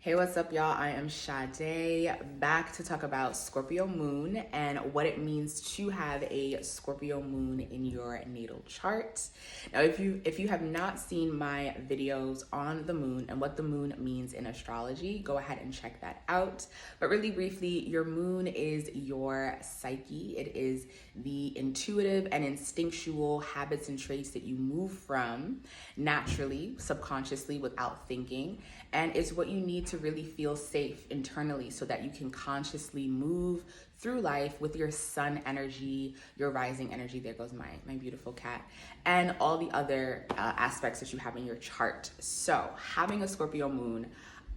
Hey, what's up, y'all? I am Sade, back to talk about Scorpio moon and what it means to have a Scorpio moon in your natal chart. Now, if you have not seen my videos on the moon and what the moon means in astrology, go ahead and check that out. But really briefly, your moon is your psyche. It is the intuitive and instinctual habits and traits that you move from naturally, subconsciously, without thinking. And it's what you need to really feel safe internally so that you can consciously move through life with your sun energy, your rising energy. There goes my beautiful cat, and all the other aspects that you have in your chart. So having a Scorpio moon,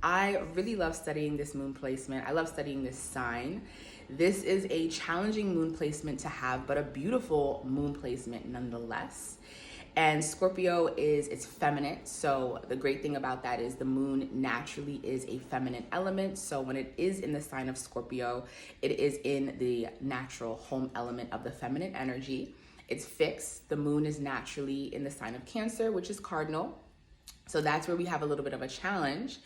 I really love studying this moon placement. I love studying this sign. This is a challenging moon placement to have, but a beautiful moon placement nonetheless. And Scorpio it's feminine. So the great thing about that is the moon naturally is a feminine element. So when it is in the sign of Scorpio, it is in the natural home element of the feminine energy. It's fixed. The moon is naturally in the sign of Cancer, which is cardinal. So that's where we have a little bit of a challenge.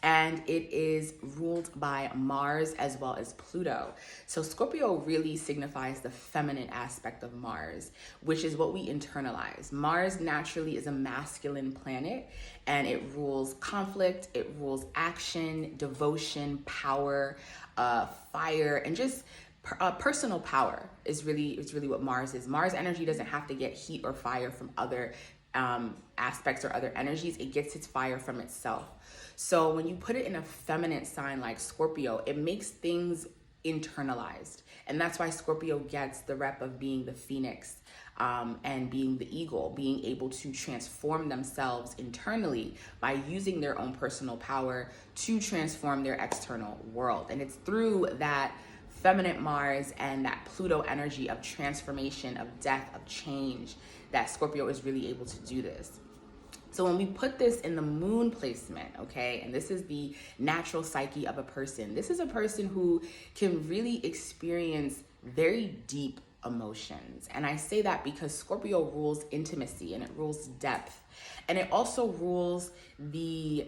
And it is ruled by Mars as well as Pluto. So Scorpio really signifies the feminine aspect of Mars, which is what we internalize. Mars naturally is a masculine planet, and it rules conflict, it rules action, devotion, power, fire, and just personal power is really what Mars is. Mars energy doesn't have to get heat or fire from other aspects or other energies. It gets its fire from itself. So when you put it in a feminine sign like Scorpio, it makes things internalized. And that's why Scorpio gets the rep of being the phoenix and being the eagle, being able to transform themselves internally by using their own personal power to transform their external world. And it's through that feminine Mars and that Pluto energy of transformation, of death, of change, that Scorpio is really able to do this. So when we put this in the moon placement, okay, and this is the natural psyche of a person, this is a person who can really experience very deep emotions. And I say that because Scorpio rules intimacy and it rules depth. And it also rules the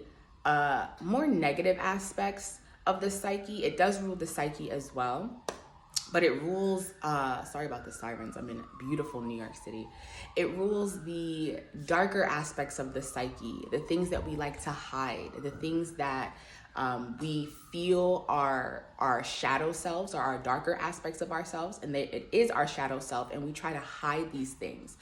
more negative aspects of the psyche. It does rule the psyche as well. But it rules, sorry about the sirens, I'm in beautiful New York City. It rules the darker aspects of the psyche, the things that we like to hide, the things that we feel are our shadow selves or our darker aspects of ourselves, and it is our shadow self, and we try to hide these things.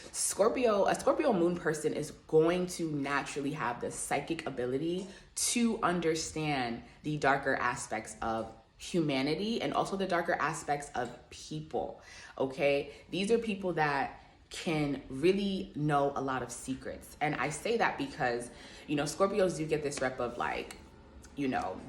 A Scorpio moon person is going to naturally have the psychic ability to understand the darker aspects of humanity and also the darker aspects of people. Okay, these are people that can really know a lot of secrets. And I say that because, Scorpios do get this rep of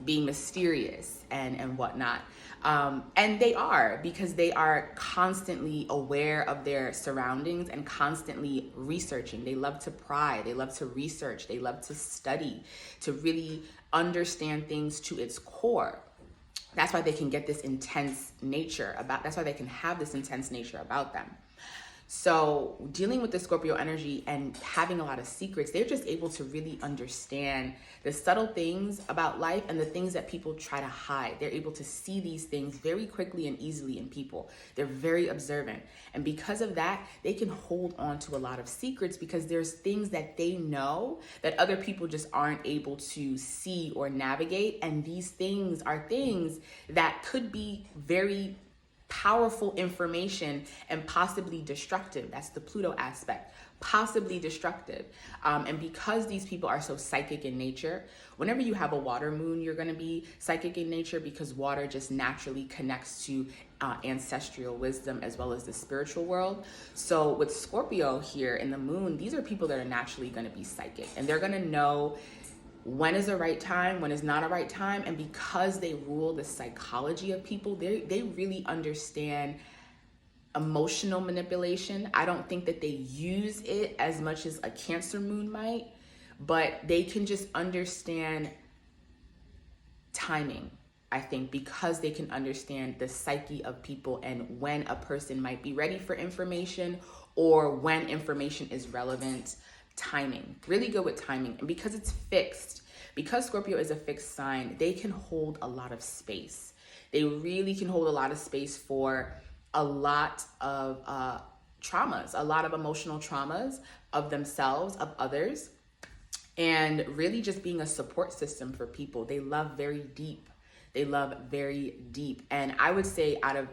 being mysterious and whatnot. And they are, because they are constantly aware of their surroundings and constantly researching. They love to pry, they love to research, they love to study, to really understand things to its core. That's why they can get this intense nature that's why they can have this intense nature about them. So dealing with the Scorpio energy and having a lot of secrets, they're just able to really understand the subtle things about life and the things that people try to hide. They're able to see these things very quickly and easily in people. They're very observant. And because of that, they can hold on to a lot of secrets because there's things that they know that other people just aren't able to see or navigate. And these things are things that could be very powerful information and possibly destructive. That's the Pluto aspect, possibly destructive. And because these people are so psychic in nature, whenever you have a water moon, you're going to be psychic in nature because water just naturally connects to ancestral wisdom as well as the spiritual world. So with Scorpio here in the moon, these are people that are naturally going to be psychic, and they're going to know when is the right time, when is not a right time. And because they rule the psychology of people, they really understand emotional manipulation. I don't think that they use it as much as a Cancer moon might, but they can just understand timing, I think, because they can understand the psyche of people and when a person might be ready for information or when information is relevant. Timing, really good with timing. And because it's fixed, because Scorpio is a fixed sign, they can hold a lot of space. They really can hold a lot of space for a lot of traumas, a lot of emotional traumas of themselves, of others, and really just being a support system for people. They love very deep. They love very deep. And I would say out of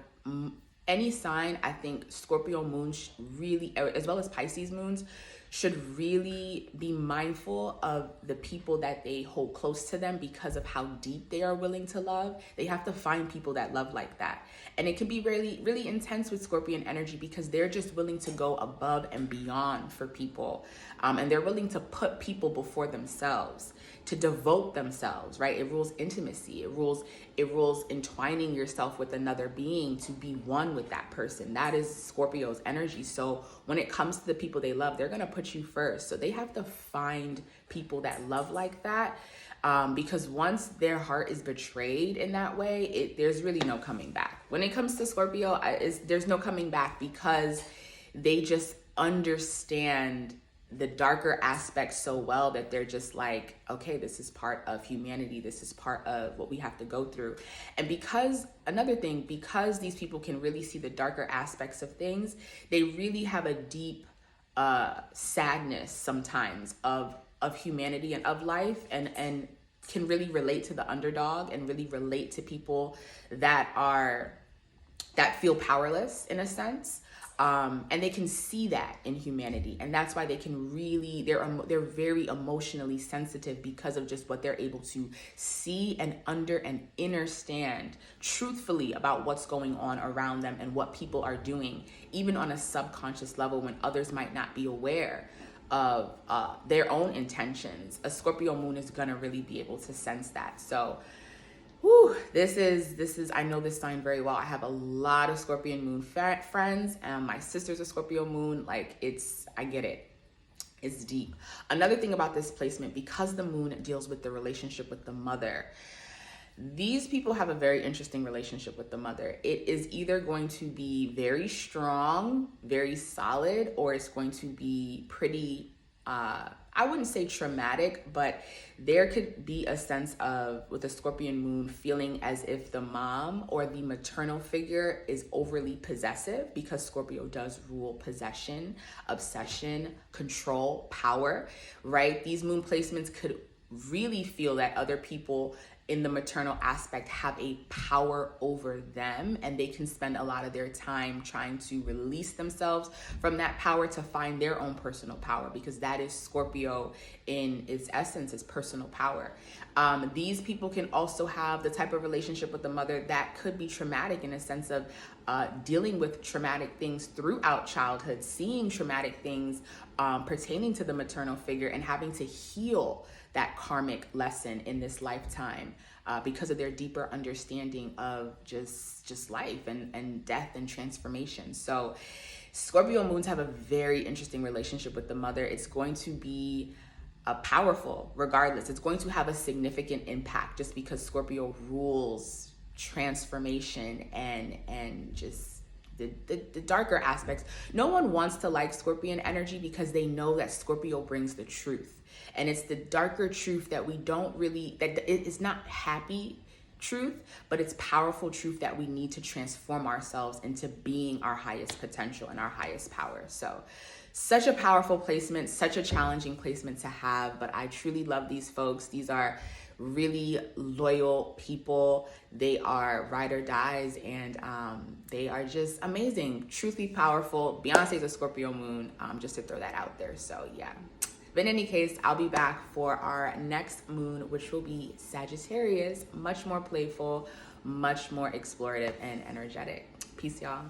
any sign, I think Scorpio moon really, as well as Pisces moons, should really be mindful of the people that they hold close to them because of how deep they are willing to love. They have to find people that love like that. And it can be really, really intense with Scorpion energy because they're just willing to go above and beyond for people. And they're willing to put people before themselves, to devote themselves, right? It rules intimacy. It rules entwining yourself with another being to be one with that person. That is Scorpio's energy. So when it comes to the people they love, they're going to put you first. So they have to find people that love like that. Because once their heart is betrayed in that way, there's really no coming back. When it comes to Scorpio, there's no coming back because they just understand the darker aspects so well that they're just like, okay, this is part of humanity. This is part of what we have to go through. And because these people can really see the darker aspects of things, they really have a deep sadness sometimes of humanity and of life, and can really relate to the underdog and really relate to people that feel powerless in a sense. And they can see that in humanity, and that's why they can really, they're very emotionally sensitive because of just what they're able to see and understand truthfully about what's going on around them and what people are doing, even on a subconscious level when others might not be aware of their own intentions. A Scorpio moon is gonna really be able to sense that. So this is, I know this sign very well. I have a lot of Scorpion moon friends, and my sister's a Scorpio moon. Like, I get it. It's deep. Another thing about this placement, because the moon deals with the relationship with the mother, these people have a very interesting relationship with the mother. It is either going to be very strong, very solid, or it's going to be pretty, I wouldn't say traumatic, but there could be a sense of, with a Scorpion moon, feeling as if the mom or the maternal figure is overly possessive, because Scorpio does rule possession, obsession, control, power, right? These moon placements could really feel that other people in the maternal aspect have a power over them, and they can spend a lot of their time trying to release themselves from that power to find their own personal power, because that is Scorpio in its essence, is personal power. These people can also have the type of relationship with the mother that could be traumatic, in a sense of dealing with traumatic things throughout childhood, seeing traumatic things pertaining to the maternal figure, and having to heal that karmic lesson in this lifetime because of their deeper understanding of just life and death and transformation. So Scorpio moons have a very interesting relationship with the mother. It's going to be powerful regardless. It's going to have a significant impact just because Scorpio rules transformation and just the darker aspects. No one wants to like Scorpion energy because they know that Scorpio brings the truth. And it's the darker truth that we don't really, that it is not happy truth, but it's powerful truth that we need to transform ourselves into being our highest potential and our highest power. So such a powerful placement, such a challenging placement to have, but I truly love these folks. These are really loyal people. They are ride or dies, and they are just amazing, truly powerful. Beyonce's a Scorpio moon, just to throw that out there. So yeah. But in any case, I'll be back for our next moon, which will be Sagittarius, much more playful, much more explorative and energetic. Peace, y'all.